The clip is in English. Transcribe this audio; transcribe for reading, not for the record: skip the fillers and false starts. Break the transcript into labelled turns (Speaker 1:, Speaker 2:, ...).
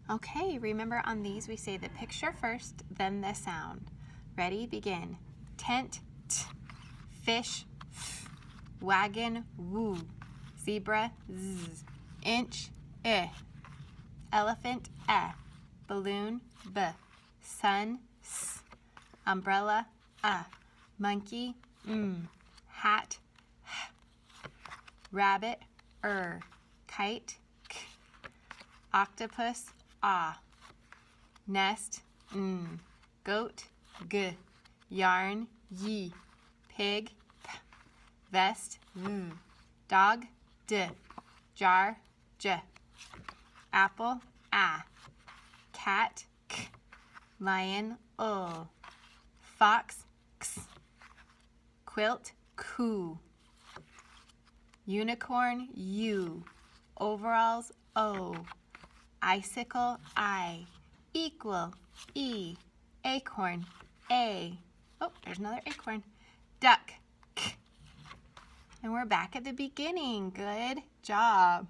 Speaker 1: Okay, remember on these we say the picture first, then the sound. Ready? Begin. Tent, t. Fish, f. Wagon, woo. Zebra, z. Inch, I. Elephant, eh. Balloon, b. Sun, s. Umbrella, monkey, hat, h. Rabbit, kite, k. Octopus, ah. Nest, Goat, g. Yarn, y. Pig, p. Vest, v. Dog, d. Jar, j. Apple, a. Cat, k. Lion, l. Fox, x. Quilt, ku. Unicorn, u. Overalls, o. Icicle, I. Equal, E. Acorn, A. Oh, there's another acorn. Duck, K. And we're back at the beginning. Good job.